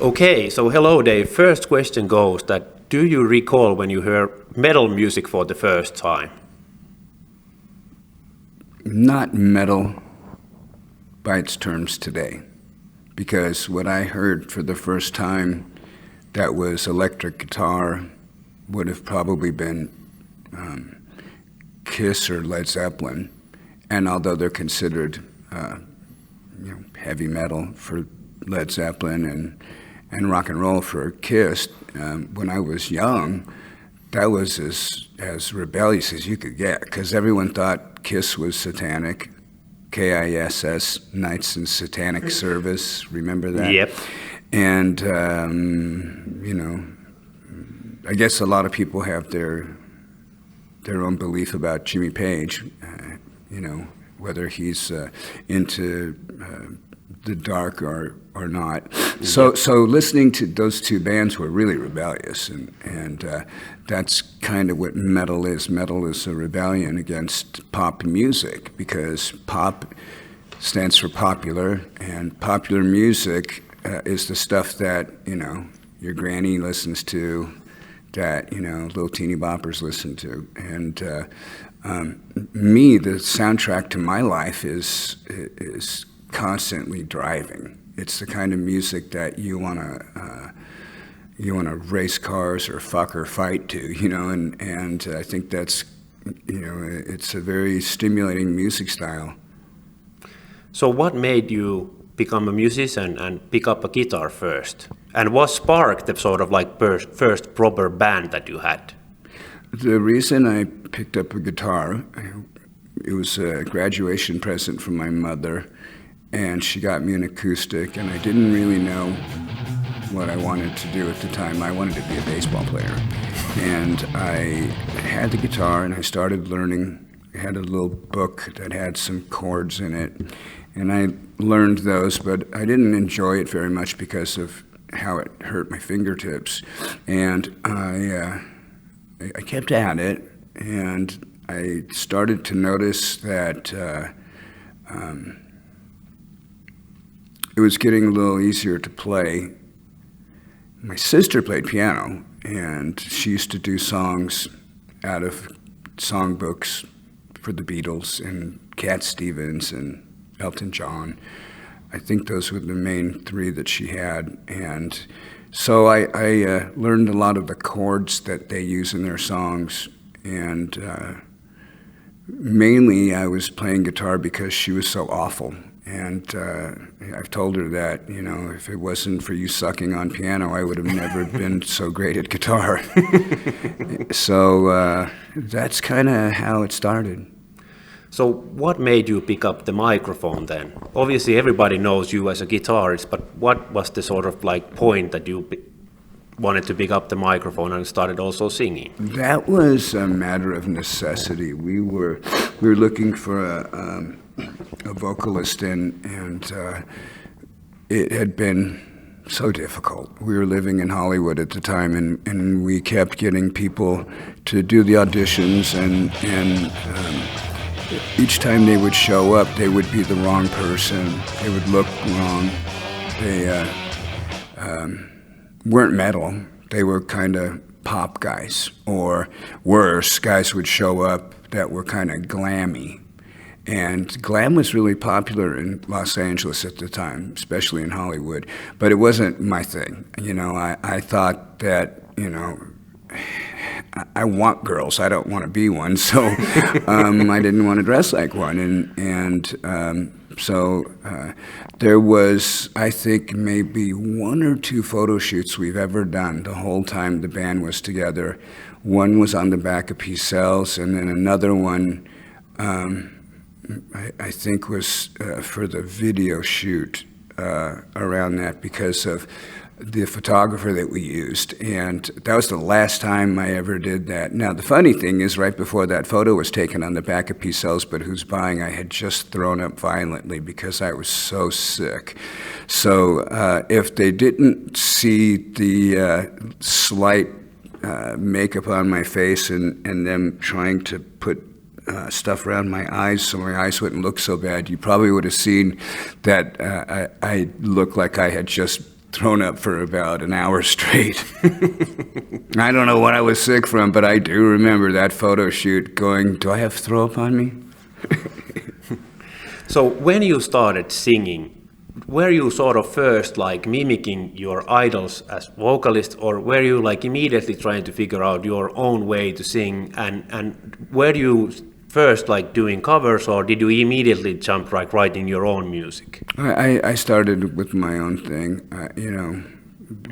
Okay, so hello Dave. First question goes that do you recall when you heard metal music for the first time? Not metal by its terms today, because what I heard for the first time that was electric guitar would have probably been Kiss or Led Zeppelin, and although they're considered heavy metal for Led Zeppelin and rock and roll for Kiss, when I was young, that was as rebellious as you could get, because everyone thought Kiss was satanic. KISS, Knights in Satanic Service, remember that? Yep. And, I guess a lot of people have their own belief about Jimmy Page, whether he's into the dark or not. So listening to those two bands were really rebellious, and that's kind of what metal is. Metal is a rebellion against pop music, because pop stands for popular, and popular music is the stuff that your granny listens to, that little teeny boppers listen to, and the soundtrack to my life is constantly driving. It's the kind of music that you wanna race cars or fuck or fight to, and I think that's it's a very stimulating music style. So what made you become a musician and pick up a guitar first? And what sparked the sort of like first proper band that you had? The reason I picked up a guitar, it was a graduation present from my mother, and she got me an acoustic, and I didn't really know what I wanted to do at the time. I wanted to be a baseball player. And I had the guitar, and I started learning. I had a little book that had some chords in it, and I learned those, but I didn't enjoy it very much because of how it hurt my fingertips. And I kept at it, and I started to notice that it was getting a little easier to play. My sister played piano, and she used to do songs out of songbooks for the Beatles and Cat Stevens and Elton John. I think those were the main three that she had. And so I learned a lot of the chords that they use in their songs. And mainly I was playing guitar because she was so awful. And I've told her that, if it wasn't for you sucking on piano, I would have never been so great at guitar. So that's kind of how it started. So what made you pick up the microphone then? Obviously everybody knows you as a guitarist, but what was the sort of like point that you wanted to pick up the microphone and started also singing? That was a matter of necessity. We were looking for a vocalist, and it had been so difficult. We were living in Hollywood at the time, and we kept getting people to do the auditions, and each time they would show up, they would be the wrong person. They would look wrong. They weren't metal. They were kind of pop guys, or worse, guys would show up that were kind of glammy. And glam was really popular in Los Angeles at the time, especially in Hollywood, but it wasn't my thing. I thought that, I want girls, I don't want to be one, so I didn't want to dress like one. So there was, I think, maybe one or two photo shoots we've ever done the whole time the band was together. One was on the back of P-Cells, and then another one I think was for the video shoot around that, because of the photographer that we used, and that was the last time I ever did that. Now the funny thing is, right before that photo was taken on the back of P-Cells, But Who's Buying, I had just thrown up violently because I was so sick. So if they didn't see the slight makeup on my face and them trying to put stuff around my eyes so my eyes wouldn't look so bad, you probably would have seen that I looked like I had just thrown up for about an hour straight. I don't know what I was sick from, but I do remember that photo shoot going, do I have throw up on me? So when you started singing, were you sort of first like mimicking your idols as vocalist, or were you like immediately trying to figure out your own way to sing, and were you first like doing covers, or did you immediately jump like writing your own music? I started with my own thing. You know,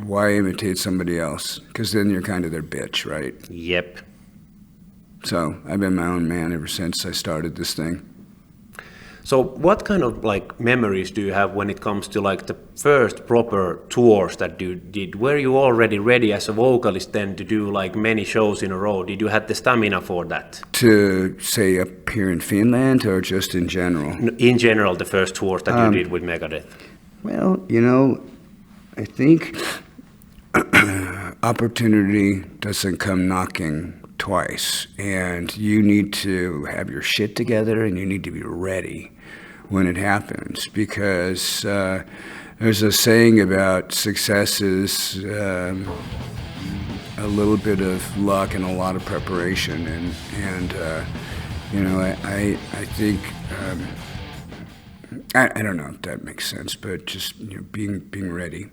why imitate somebody else? Because then you're kind of their bitch, right? Yep. So I've been my own man ever since I started this thing. So what kind of like memories do you have when it comes to like the first proper tours that you did? Were you already ready as a vocalist then to do like many shows in a row? Did you have the stamina for that? To say up here in Finland or just in general? In general, the first tours that you did with Megadeth. Well, you know, I think opportunity doesn't come knocking twice, and you need to have your shit together and you need to be ready when it happens, because there's a saying about success is a little bit of luck and a lot of preparation, and you know, I think I don't know if that makes sense, but just, you know, being ready.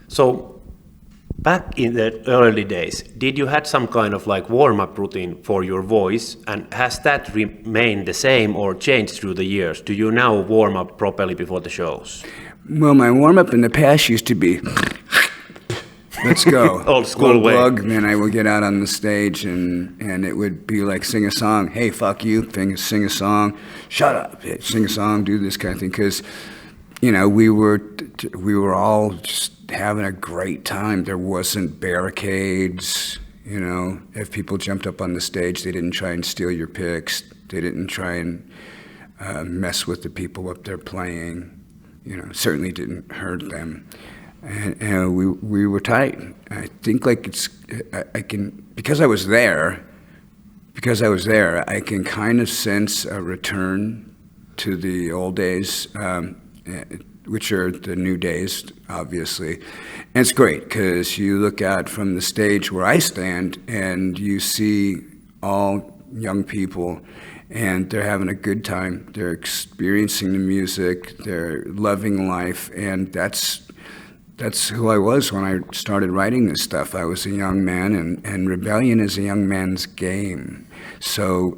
So back in the early days, did you had some kind of like warm-up routine for your voice, and has that remained the same or changed through the years? Do you now warm up properly before the shows? Well, my warm-up in the past used to be, let's go. Old school way. Glug, then I would get out on the stage and it would be like, sing a song. Hey, fuck you, sing a song. Shut up, sing a song, do this kind of thing. Because, you know, we were all just having a great time. There wasn't barricades, you know. If people jumped up on the stage, they didn't try and steal your picks. They didn't try and mess with the people up there playing. You know, certainly didn't hurt them. And we were tight. I think like I can, because I was there, I can kind of sense a return to the old days, which are the new days, obviously. And it's great because you look out from the stage where I stand and you see all young people and they're having a good time. They're experiencing the music, they're loving life, and that's who I was when I started writing this stuff. I was a young man, and rebellion is a young man's game. So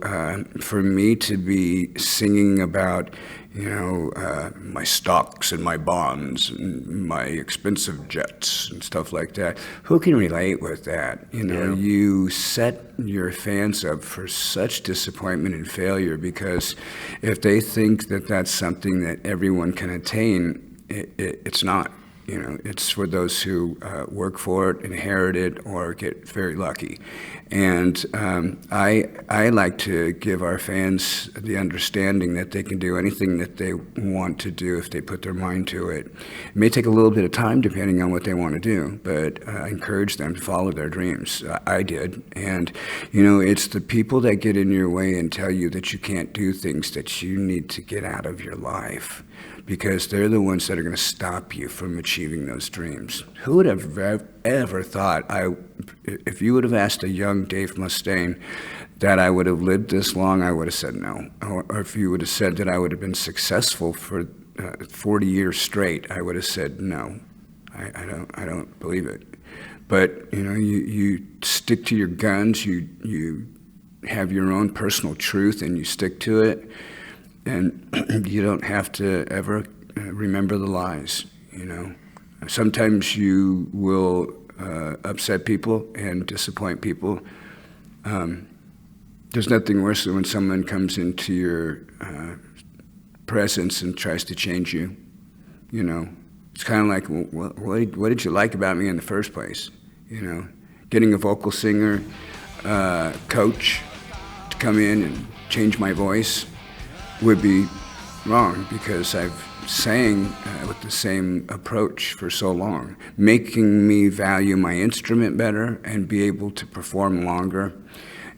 for me to be singing about, you know, my stocks and my bonds and my expensive jets and stuff like that, who can relate with that? You know, yeah. You set your fans up for such disappointment and failure, because if they think that that's something that everyone can attain, it's not. You know, it's for those who work for it, inherit it, or get very lucky. And I like to give our fans the understanding that they can do anything that they want to do if they put their mind to it. It may take a little bit of time depending on what they want to do, but I encourage them to follow their dreams. I did. And, you know, it's the people that get in your way and tell you that you can't do things that you need to get out of your life, because they're the ones that are going to stop you from achieving those dreams. Who would have ever thought, if you would have asked a young Dave Mustaine that I would have lived this long, I would have said no. Or if you would have said that I would have been successful for 40 years straight, I would have said no. I don't believe it. But, you know, you stick to your guns, you have your own personal truth and you stick to it. And you don't have to ever remember the lies, you know. Sometimes you will upset people and disappoint people. There's nothing worse than when someone comes into your presence and tries to change you, you know. It's kind of like, well, what did you like about me in the first place, you know? Getting a vocal singer coach to come in and change my voice would be wrong, because I've sang with the same approach for so long. Making me value my instrument better and be able to perform longer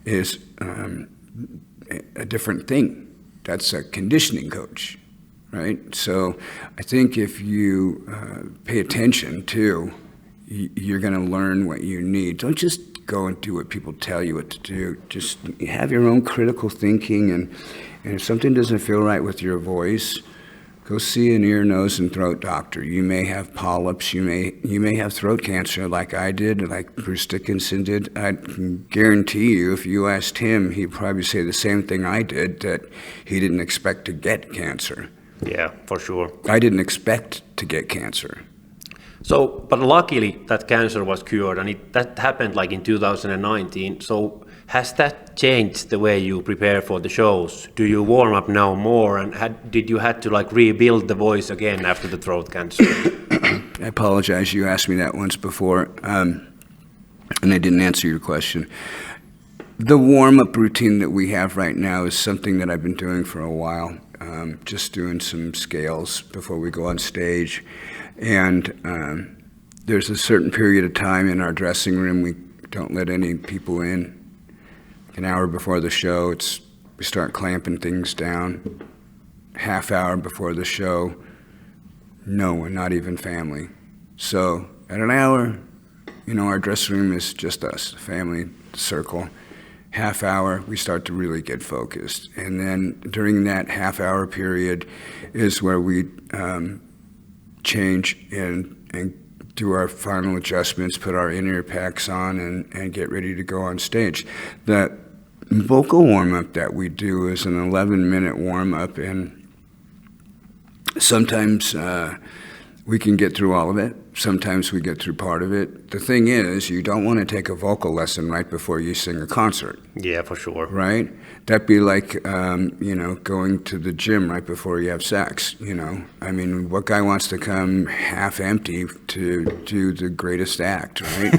is a different thing. That's a conditioning coach, right? So I think if you pay attention to, you're going to learn what you need. Don't just go and do what people tell you what to do. Just have your own critical thinking, and if something doesn't feel right with your voice, go see an ear, nose, and throat doctor. You may have polyps. You may have throat cancer, like I did, like Bruce Dickinson did. I can guarantee you, if you asked him, he'd probably say the same thing I did, that he didn't expect to get cancer. Yeah, for sure. I didn't expect to get cancer. So, but luckily that cancer was cured, and that happened like in 2019. So has that changed the way you prepare for the shows? Do you warm up now more, and did you had to like rebuild the voice again after the throat cancer? I apologize. You asked me that once before, and I didn't answer your question. The warm-up routine that we have right now is something that I've been doing for a while, just doing some scales before we go on stage. And there's a certain period of time in our dressing room we don't let any people in. An hour before the show, we start clamping things down. Half hour before the show, no one, not even family. So at an hour, our dressing room is just us, family circle. Half hour, we start to really get focused. And then during that half hour period is where we change and do our final adjustments, put our in-ear packs on, and get ready to go on stage. The vocal warm-up that we do is an 11-minute warm-up, and sometimes we can get through all of it. Sometimes we get through part of it. The thing is, you don't want to take a vocal lesson right before you sing a concert. Yeah, for sure. Right? That'd be like, going to the gym right before you have sex, I mean, what guy wants to come half empty to do the greatest act, right?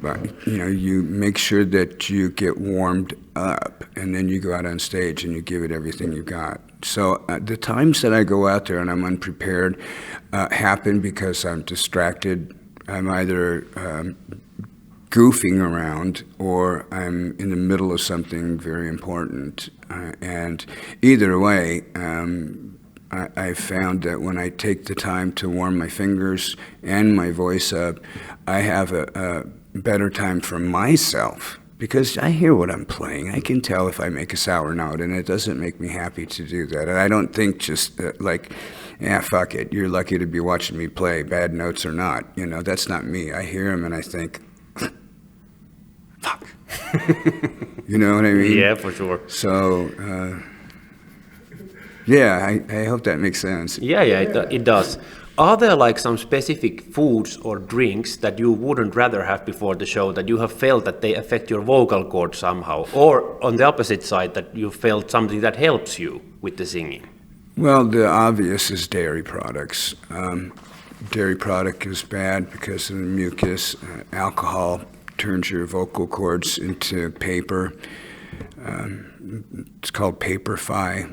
But, you make sure that you get warmed up, and then you go out on stage and you give it everything you got. So the times that I go out there and I'm unprepared happen because I'm distracted. I'm either goofing around or I'm in the middle of something very important. And either way, I've found that when I take the time to warm my fingers and my voice up, I have a better time for myself. Because I hear what I'm playing. I can tell if I make a sour note, and it doesn't make me happy to do that. And I don't think just fuck it, you're lucky to be watching me play, bad notes or not. That's not me. I hear them and I think, fuck. You know what I mean? Yeah, for sure. So, I hope that makes sense. Yeah, it does. Are there like some specific foods or drinks that you wouldn't rather have before the show, that you have felt that they affect your vocal cords somehow? Or on the opposite side, that you felt something that helps you with the singing? Well, the obvious is dairy products. Dairy product is bad because of the mucus. Alcohol turns your vocal cords into paper. It's called paper-fi.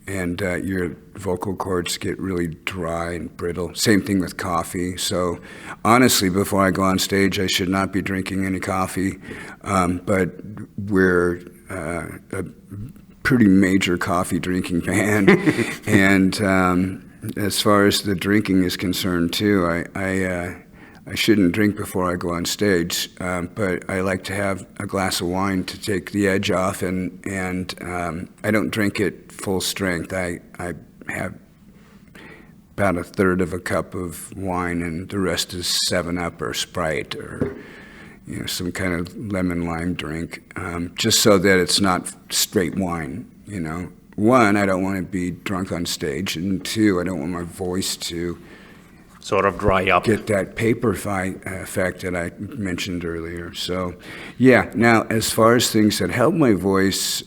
And your vocal cords get really dry and brittle. Same thing with coffee. So honestly, before I go on stage, I should not be drinking any coffee. But we're a pretty major coffee drinking band. And as far as the drinking is concerned too, I shouldn't drink before I go on stage, but I like to have a glass of wine to take the edge off, and I don't drink it full strength. I have about a third of a cup of wine, and the rest is 7-Up or Sprite or some kind of lemon lime drink, just so that it's not straight wine. One, I don't want to be drunk on stage, and two, I don't want my voice to sort of dry up. Get that paper-fi effect that I mentioned earlier. So, now as far as things that help my voice,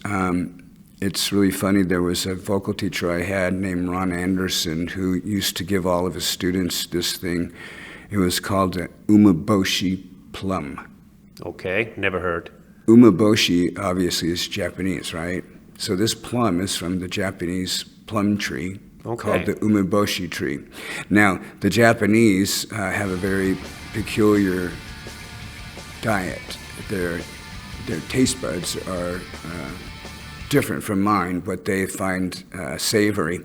it's really funny. There was a vocal teacher I had named Ron Anderson who used to give all of his students this thing. It was called the umeboshi plum. Okay, never heard. Umeboshi obviously is Japanese, right? So this plum is from the Japanese plum tree. Okay. Called the umeboshi tree. Now, the Japanese have a very peculiar diet. Their taste buds are different from mine, what they find savory.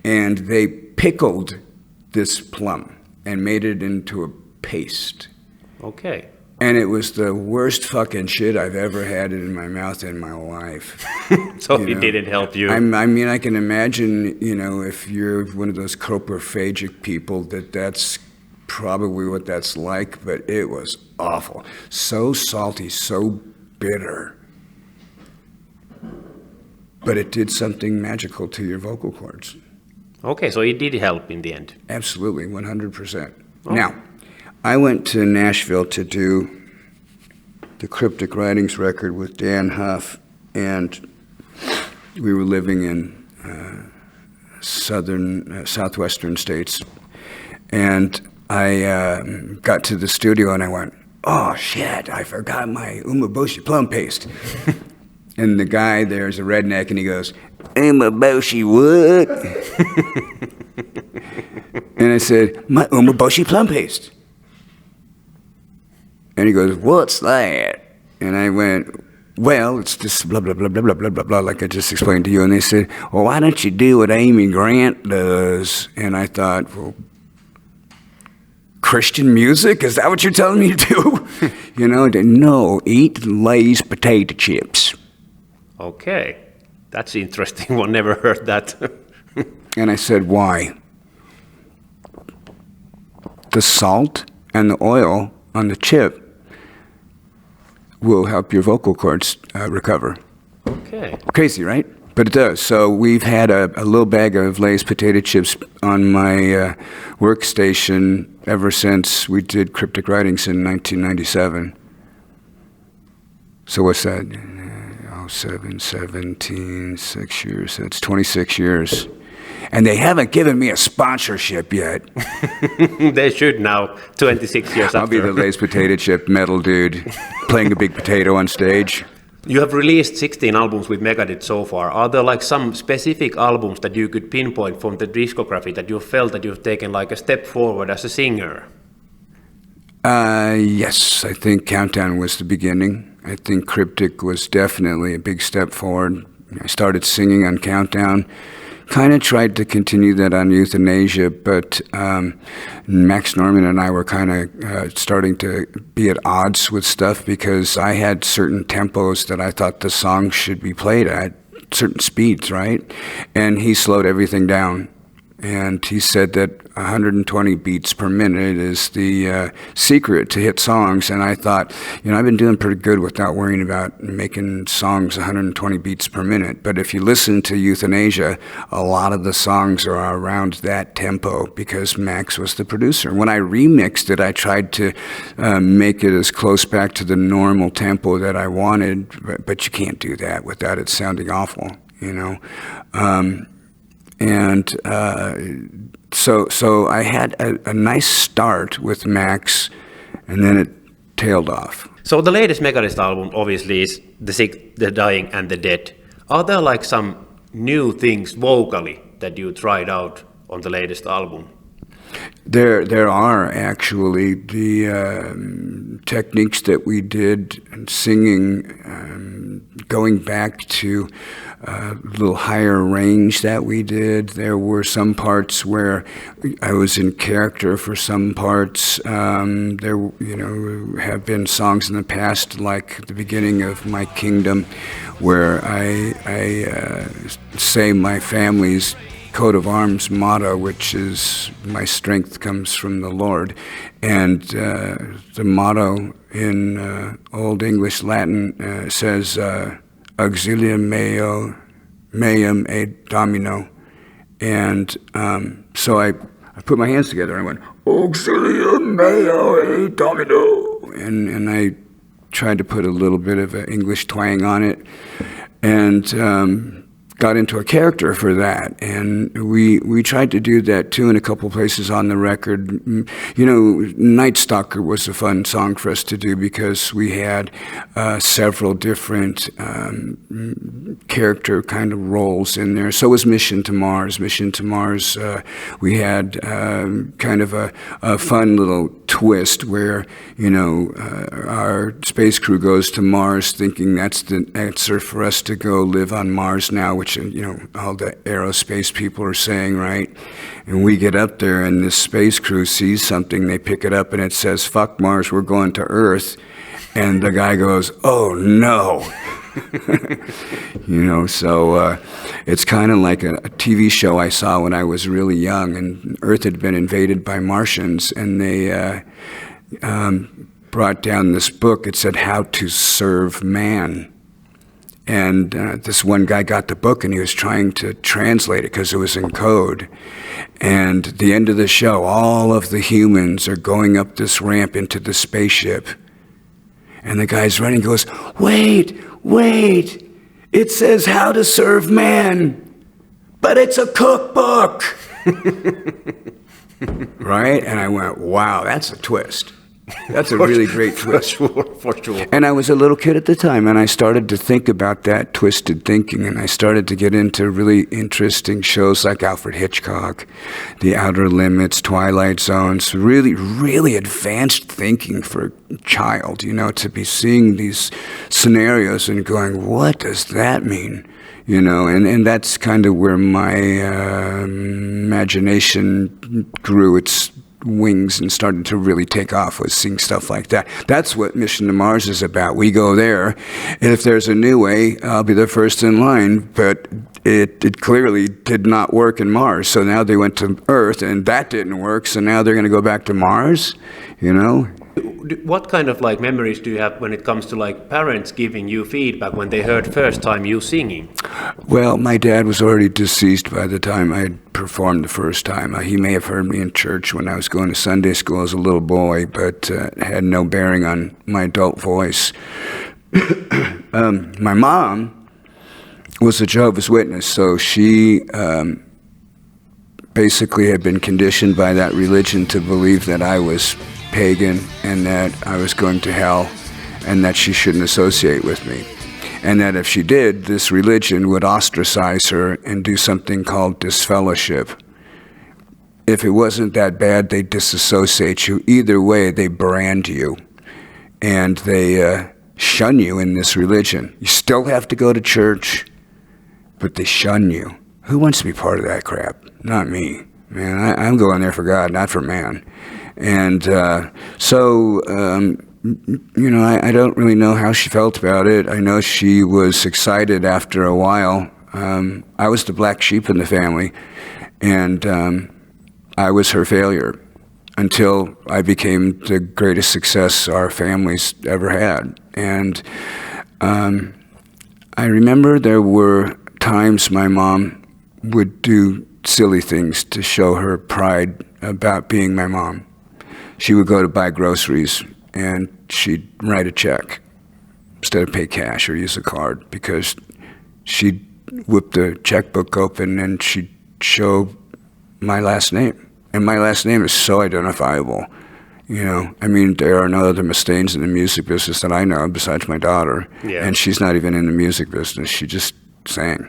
And they pickled this plum and made it into a paste. Okay. And it was the worst fucking shit I've ever had in my mouth in my life. So it didn't help you. I mean, I can imagine, if you're one of those coprophagic people, that's probably what that's like, but it was awful. So salty, so bitter. But it did something magical to your vocal cords. Okay, so it did help in the end. Absolutely, 100%. Oh. Now, I went to Nashville to do the Cryptic Writings record with Dan Huff, and we were living in southwestern states. And I got to the studio and I went, oh shit, I forgot my Umeboshi Plum Paste. And the guy there's a redneck and he goes, Umeboshi what? And I said, my Umeboshi Plum Paste. And he goes, what's that? And I went, well, it's just blah, blah, blah, blah, blah, blah, blah, blah, like I just explained to you. And they said, well, why don't you do what Amy Grant does? And I thought, well, Christian music? Is that what you're telling me to do? No, eat Lay's potato chips. Okay, that's interesting. One never heard that. And I said, why? The salt and the oil on the chip will help your vocal cords recover. Okay. Crazy, right? But it does. So we've had a little bag of Lay's potato chips on my workstation ever since we did Cryptic Writings in 1997. So what's that? 07, 17, 6 years. That's 26 years. And they haven't given me a sponsorship yet. They should now, 26 years after. I'll be the Lay's potato chip metal dude playing a big potato on stage. You have released 16 albums with Megadeth so far. Are there like some specific albums that you could pinpoint from the discography that you felt that you've taken like a step forward as a singer? Yes, I think Countdown was the beginning. I think Cryptic was definitely a big step forward. I started singing on Countdown. Kind of tried to continue that on Euthanasia, but Max Norman and I were kind of starting to be at odds with stuff because I had certain tempos that I thought the song should be played at, certain speeds, right? And he slowed everything down. And he said that 120 beats per minute is the secret to hit songs. And I thought, I've been doing pretty good without worrying about making songs 120 beats per minute. But if you listen to Euthanasia, a lot of the songs are around that tempo because Max was the producer. When I remixed it, I tried to make it as close back to the normal tempo that I wanted, but you can't do that without it sounding awful, So I had a nice start with Max, and then it tailed off. So the latest Megadeth album obviously is The Sick, The Dying and The Dead. Are there like some new things vocally that you tried out on the latest album? There are actually the techniques that we did in singing, going back to a little higher range that we did. There were some parts where I was in character for some parts. There, have been songs in the past, like the beginning of My Kingdom, where I say my family's coat of arms motto, which is my strength comes from the Lord. And the motto in Old English Latin says auxilium meum et domino. And so I put my hands together and I went, auxilium meum et domino. And I tried to put a little bit of an English twang on it. And got into a character for that, and we tried to do that too in a couple places on the record. You know, Night Stalker was a fun song for us to do because we had several different character kind of roles in there. So was Mission to Mars. Mission to Mars, we had kind of a fun little twist where, you know, our space crew goes to Mars thinking that's the answer for us to go live on Mars now, which, you know, all the aerospace people are saying, right? And we get up there and this space crew sees something, they pick it up and it says, "Fuck Mars, we're going to Earth." And the guy goes, "Oh no." You know, so it's kind of like a TV show I saw when I was really young, and Earth had been invaded by Martians, and they brought down this book. It said How to Serve Man. And this one guy got the book and he was trying to translate it because it was in code. And at the end of the show, all of the humans are going up this ramp into the spaceship. And the guy's running, goes, wait, it says How to Serve Man, but it's a cookbook. Right? And I went, wow, that's a twist. That's a really great twist. For sure. And I was a little kid at the time, and I started to think about that twisted thinking, and I started to get into really interesting shows like Alfred Hitchcock, The Outer Limits, Twilight Zones, really, really advanced thinking for a child, you know, to be seeing these scenarios and going, what does that mean? You know, and that's kind of where my imagination grew its wings and started to really take off, was seeing stuff like that. That's what Mission to Mars is about. We go there, and if there's a new way, I'll be the first in line, but it clearly did not work in Mars. So now they went to Earth, and that didn't work, so now they're going to go back to Mars, you know? What kind of like memories do you have when it comes to like parents giving you feedback when they heard first time you singing? Well, my dad was already deceased by the time I had performed the first time. He may have heard me in church when I was going to Sunday school as a little boy, but it had no bearing on my adult voice. My mom was a Jehovah's Witness, so she basically had been conditioned by that religion to believe that I was pagan and that I was going to hell and that she shouldn't associate with me. And that if she did, this religion would ostracize her and do something called disfellowship. If it wasn't that bad, they disassociate you. Either way, they brand you and they shun you in this religion. You still have to go to church, but they shun you. Who wants to be part of that crap? Not me. Man, I'm going there for God, not for man. And so, you know, I don't really know how she felt about it. I know she was excited after a while. I was the black sheep in the family, and I was her failure until I became the greatest success our family's ever had. And I remember there were times my mom would do silly things to show her pride about being my mom. She would go to buy groceries and she'd write a check instead of pay cash or use a card, because she'd whip the checkbook open and she'd show my last name. And my last name is so identifiable. You know, I mean, there are no other Mustaines in the music business that I know besides my daughter. Yeah. And she's not even in the music business. She just sang.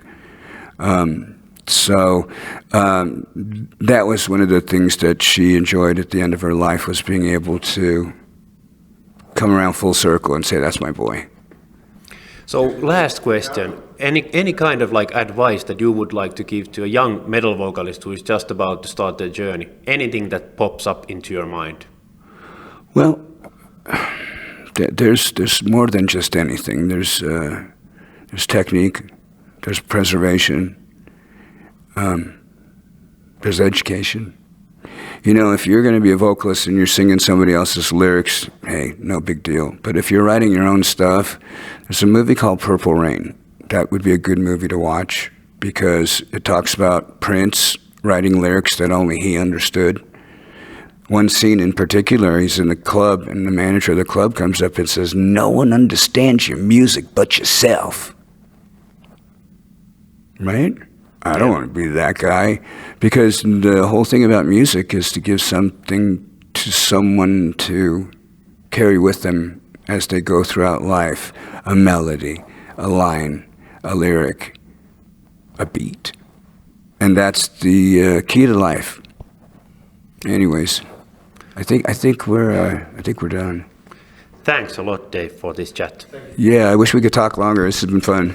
So that was one of the things that she enjoyed at the end of her life, was being able to come around full circle and say, that's my boy. So last question, any kind of like advice that you would like to give to a young metal vocalist who is just about to start their journey? Anything that pops up into your mind? Well, there's more than just anything. There's technique, there's preservation, there's education. You know, if you're going to be a vocalist and you're singing somebody else's lyrics, hey, no big deal. But if you're writing your own stuff, there's a movie called Purple Rain. That would be a good movie to watch, because it talks about Prince writing lyrics that only he understood. One scene in particular, he's in the club and the manager of the club comes up and says, "No one understands your music but yourself." right? I don't want to be that guy, because the whole thing about music is to give something to someone to carry with them as they go throughout life. A melody, a line, a lyric, a beat. And that's the key to life. Anyways, I think we're done. Thanks a lot, Dave, for this chat. Yeah, I wish we could talk longer. This has been fun.